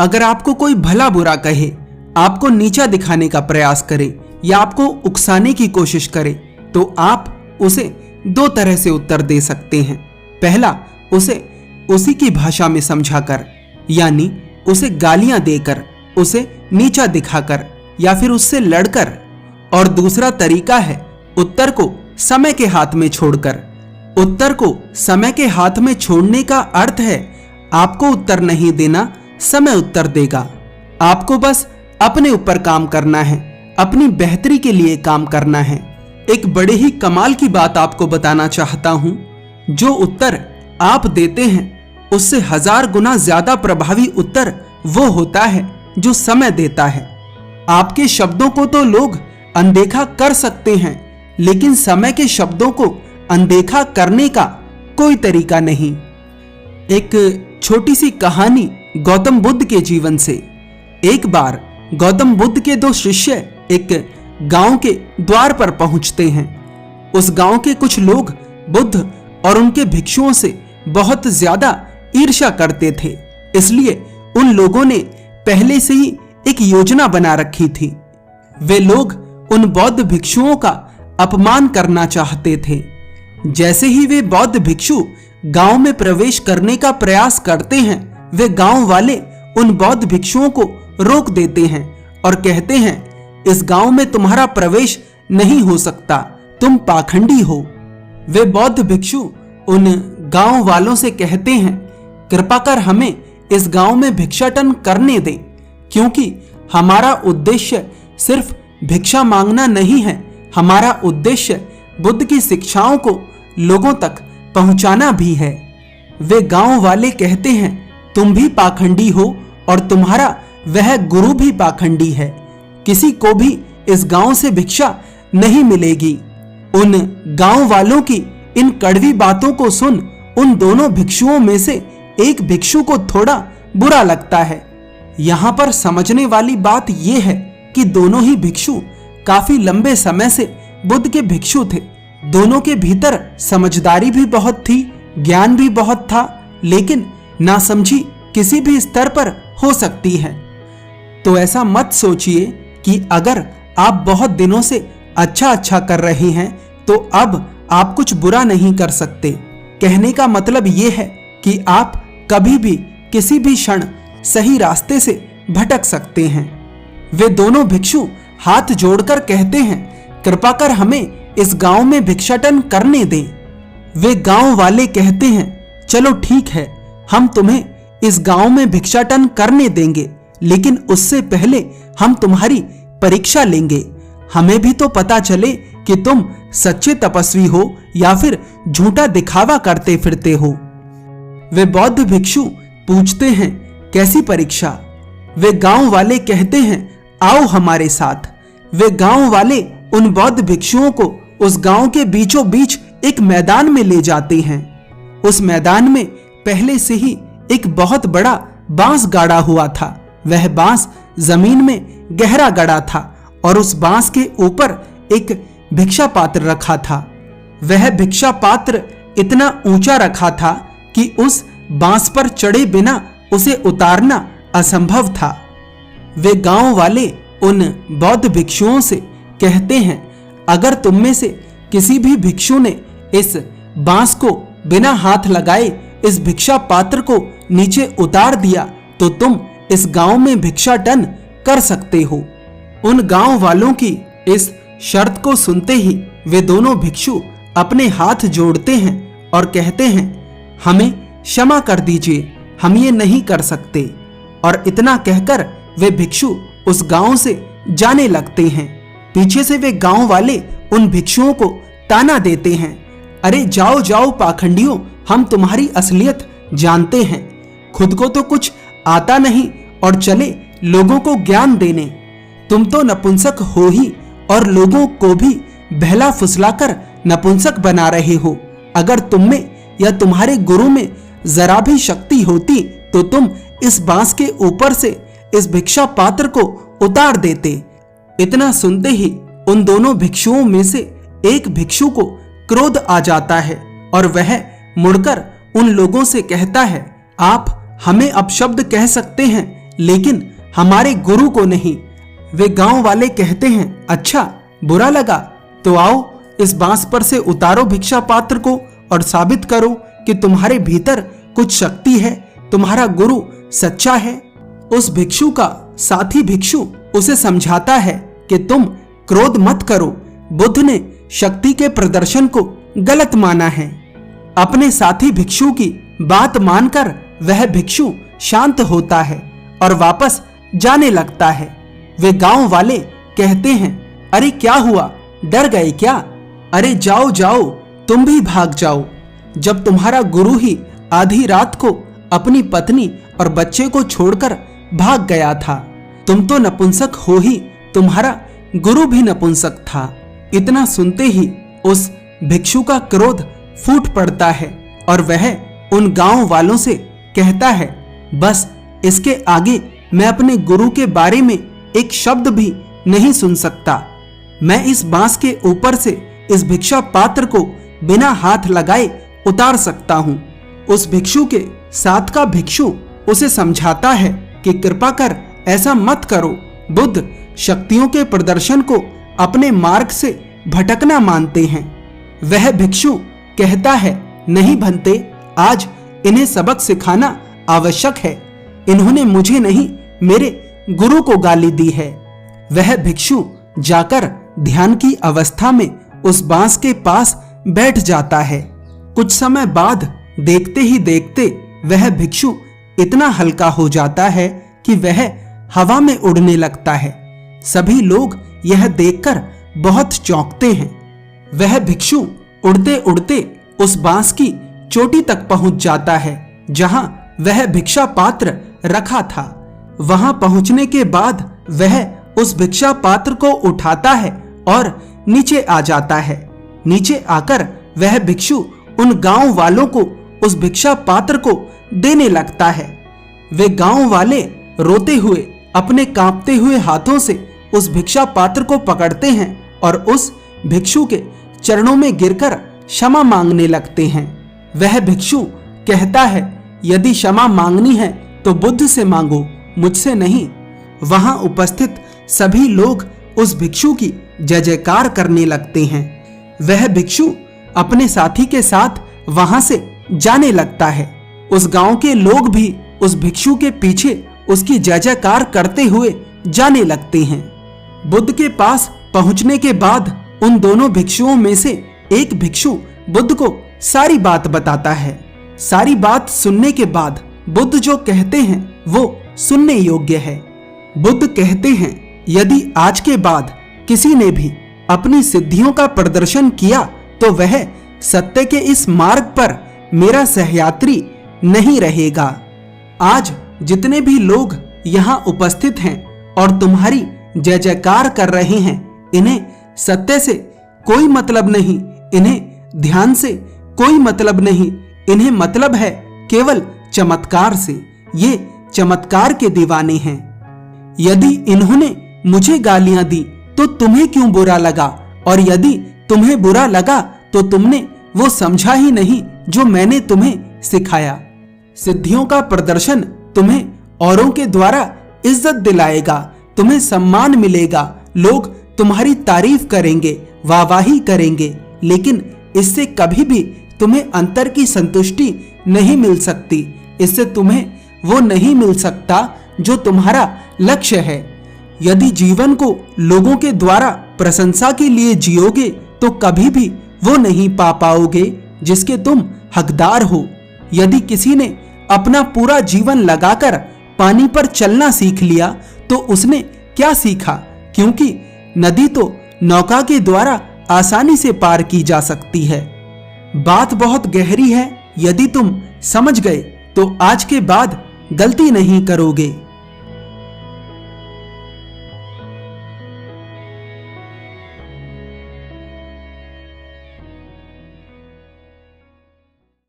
अगर आपको कोई भला बुरा कहे, आपको नीचा दिखाने का प्रयास करे या आपको उकसाने की कोशिश करे, तो आप उसे दो तरह से उत्तर दे सकते हैं। पहला, उसे उसी की भाषा में समझाकर, यानी उसे गालियां देकर, उसे नीचा दिखाकर या फिर उससे लड़कर। और दूसरा तरीका है उत्तर को समय के हाथ में छोड़कर। उत्तर को समय के हाथ में छोड़ने का अर्थ है आपको उत्तर नहीं देना, समय उत्तर देगा। आपको बस अपने ऊपर काम करना है, अपनी बेहतरी के लिए काम करना है। एक बड़े ही कमाल की बात आपको बताना चाहता हूं। जो उत्तर आप देते हैं उससे 1000 गुना ज्यादा प्रभावी उत्तर वो होता है जो समय देता है। आपके शब्दों को तो लोग अनदेखा कर सकते हैं, लेकिन समय के शब्दों को अनदेखा करने का कोई तरीका नहीं। एक छोटी सी कहानी गौतम बुद्ध के जीवन से। एक बार गौतम बुद्ध के 2 शिष्य एक गांव के द्वार पर पहुंचते हैं। उस गांव के कुछ लोग बुद्ध और उनके भिक्षुओं से बहुत ज्यादा ईर्ष्या करते थे, इसलिए उन लोगों ने पहले से ही एक योजना बना रखी थी। वे लोग उन बौद्ध भिक्षुओं का अपमान करना चाहते थे। जैसे ही वे बौद्ध भिक्षु गांव में प्रवेश करने का प्रयास करते हैं, वे गांव वाले उन बौद्ध भिक्षुओं को रोक देते हैं और कहते हैं, इस गांव में तुम्हारा प्रवेश नहीं हो सकता, तुम पाखंडी हो। वे बौद्ध भिक्षु उन गांव वालों से कहते हैं, कृपा कर हमें इस गांव में भिक्षाटन करने दे, क्योंकि हमारा उद्देश्य सिर्फ भिक्षा मांगना नहीं है, हमारा उद्देश्य बुद्ध की शिक्षाओं को लोगों तक पहुंचाना भी है। वे गांव वाले कहते हैं, तुम भी पाखंडी हो और तुम्हारा वह गुरु भी पाखंडी है, किसी को भी इस गांव से भिक्षा नहीं मिलेगी। उन गांव वालों की इन कड़वी बातों को सुन उन दोनों भिक्षुओं में से एक भिक्षु को थोड़ा बुरा लगता है। यहाँ पर समझने वाली बात यह है कि दोनों ही भिक्षु काफी लंबे समय से बुद्ध के भिक्षु थे। दोनों के भीतर समझदारी भी बहुत थी, ज्ञान भी बहुत था, लेकिन नासमझी किसी भी स्तर पर हो सकती है। तो ऐसा मत सोचिए कि अगर आप बहुत दिनों से अच्छा कर रहे हैं तो अब आप कुछ बुरा नहीं कर सकते। कहने का मतलब यह है कि आप कभी भी किसी भी क्षण सही रास्ते से भटक सकते हैं। वे दोनों भिक्षु हाथ जोड़कर कहते हैं, कृपा कर हमें इस गांव में भिक्षाटन करने दें। वे गांव वाले कहते हैं, चलो ठीक है, हम तुम्हें इस गांव में भिक्षाटन करने देंगे, लेकिन उससे पहले हम तुम्हारी परीक्षा लेंगे। हमें भी तो पता चले कि तुम सच्चे तपस्वी हो या फिर झूठा दिखावा करते फिरते हो। वे बौद्ध भिक्षु पूछते हैं, कैसी परीक्षा? वे गांव वाले कहते हैं, आओ हमारे साथ। वे गांव वाले उन बौद्ध भिक्षुओं को उस गांव के बीचों बीच एक मैदान में ले जाते हैं। उस मैदान में पहले से ही एक बहुत बड़ा बांस गाड़ा हुआ था। वह बांस जमीन में गहरा गड़ा था और उस बांस के ऊपर एक भिक्षा पात्र रखा था। वह भिक्षा पात्र इतना ऊंचा रखा था कि उस बांस पर चढ़े बिना उसे उतारना असंभव था। वे गांव वाले उन बौद्ध भिक्षुओं से कहते हैं, अगर तुम में से किसी भी भिक्षु ने इस बांस को बिना हाथ लगाए इस भिक्षा पात्र को नीचे उतार दिया तो तुम इस गांव में भिक्षाटन कर सकते हो। उन गांव वालों की इस शर्त को सुनते ही वे दोनों भिक्षु अपने हाथ जोड़ते हैं और कहते हैं, हमें क्षमा कर दीजिए, हम ये नहीं कर सकते। और इतना कहकर वे भिक्षु उस गांव से जाने लगते हैं। पीछे से वे गांव वाले उन भिक्षुओं को ताना देते हैं, अरे जाओ जाओ पाखंडियों, हम तुम्हारी असलियत जानते हैं, खुद को तो कुछ आता नहीं और चले लोगों को ज्ञान देने। तुम तो नपुंसक हो ही और लोगों को भी बहला फुसलाकर नपुंसक बना रहे हो। अगर तुम में या तुम्हारे गुरु में जरा भी शक्ति होती तो तुम इस बांस के ऊपर से इस भिक्षा पात्र को उतार देते। इतना सुनते ही उन दोनों भिक्षुओं में से एक भिक्षु को क्रोध आ जाता है और वह मुड़कर उन लोगों से कहता है, आप हमें अपशब्द कह सकते हैं, लेकिन हमारे गुरु को नहीं। वे गांव वाले कहते हैं, अच्छा बुरा लगा तो आओ इस बांस पर से उतारो भिक्षा पात्र को और साबित करो कि तुम्हारे भीतर कुछ शक्ति है, तुम्हारा गुरु सच्चा है। उस भिक्षु का साथी भिक्षु उसे समझाता है कि तुम क्रोध मत करो, बुद्ध ने शक्ति के प्रदर्शन को गलत माना है। अपने साथी भिक्षु की बात मानकर वह भिक्षु शांत होता है और वापस जाने लगता है। वे गांव वाले कहते हैं, अरे क्या हुआ, डर गए क्या? अरे जाओ जाओ, तुम भी भाग जाओ। जब तुम्हारा गुरु ही आधी रात को अपनी पत्नी और बच्चे को छोड़कर भाग गया था, तुम तो नपुंसक हो ही, तुम्हारा गुरु भी नपुंसक था। इतना सुनते ही उस भिक्षु का क्रोध फूट पड़ता है और वह उन गांव वालों से कहता है, बस इसके आगे मैं अपने गुरु के बारे में एक शब्द भी नहीं सुन सकता। मैं इस बांस के ऊपर से इस भिक्षा पात्र को बिना हाथ लगाए उतार सकता हूँ। उस भिक्षु के साथ का भिक्षु उसे समझाता है कि कृपा कर ऐसा मत करो, बुद्ध शक्तियों के प्रदर्शन को अपने मार्ग से भटकना मानते हैं। वह भिक्षु कहता है, नहीं भंते, आज इन्हें सबक सिखाना आवश्यक है। इन्होंने मुझे नहीं, मेरे गुरु को गाली दी है। वह भिक्षु जाकर ध्यान की अवस्था में उस बांस के पास बैठ जाता है। कुछ समय बाद देखते ही देखते वह भिक्षु इतना हल्का हो जाता है कि वह हवा में उड़ने लगता है। सभी लोग यह देखकर बहुत चौंकते हैं। वह भिक्षु उड़ते उड़ते उस बांस की चोटी तक पहुंच जाता है जहां वह भिक्षा पात्र रखा था। वहां पहुंचने के बाद वह उस भिक्षा पात्र को उठाता है और नीचे आ जाता है। नीचे आकर वह भिक्षु उन गांव वालों को उस भिक्षा पात्र को देने लगता है। वे गांव वाले रोते हुए अपने कांपते हुए हाथों से उस भिक्षा पात्र को पकड़ते हैं और उस भिक्षु के चरणों में गिरकर क्षमा मांगने लगते हैं। वह भिक्षु कहता है, यदि क्षमा मांगनी है तो बुद्ध से मांगो, मुझसे नहीं। वहां उपस्थित सभी लोग उस भिक्षु की जय जयकार करने लगते हैं। वह भिक्षु अपने साथी के साथ वहां से जाने लगता है। उस गांव के लोग भी उस भिक्षु के पीछे उसकी जय जयकार करते हुए जाने लगते हैं। बुद्ध के पास पहुंचने के बाद उन दोनों भिक्षुओं में से एक भिक्षु बुद्ध को सारी बात बताता है। सारी बात सुनने के बाद बुद्ध जो कहते हैं वो सुनने योग्य है। बुद्ध कहते हैं, यदि आज के बाद किसी ने भी अपनी सिद्धियों का प्रदर्शन किया तो वह सत्य के इस मार्ग पर मेरा सहयात्री नहीं रहेगा। आज जितने भी लोग यहाँ उपस्थित हैं और तुम्हारी जय जयकार कर रहे हैं, इन्हें सत्य से कोई मतलब नहीं, इन्हें ध्यान से कोई मतलब नहीं, इन्हें मतलब है केवल चमत्कार से। ये चमत्कार के दीवाने हैं। यदि इन्होंने मुझे गालियां दी तो तुम्हें क्यों बुरा लगा, और यदि तुम्हें बुरा लगा तो तुमने वो समझा ही नहीं जो मैंने तुम्हें सिखाया। सिद्धियों का प्रदर्शन तुम्हें औरों के द्वारा इज्जत दिलाएगा, तुम्हें सम्मान मिलेगा, लोग तुम्हारी तारीफ करेंगे, वाहवाही करेंगे, लेकिन इससे कभी भी तुम्हें अंतर की संतुष्टि नहीं मिल सकती। इससे तुम्हें वो नहीं मिल सकता जो तुम्हारा लक्ष्य है। यदि जीवन को लोगों के द्वारा प्रशंसा के लिए जियोगे तो कभी भी वो नहीं पा पाओगे जिसके तुम हकदार हो। यदि किसी ने अपना पूरा जीवन लगाकर पानी पर चलना सीख लिया तो उसने क्या सीखा, क्योंकि नदी तो नौका के द्वारा आसानी से पार की जा सकती है। बात बहुत गहरी है, यदि तुम समझ गए तो आज के बाद गलती नहीं करोगे।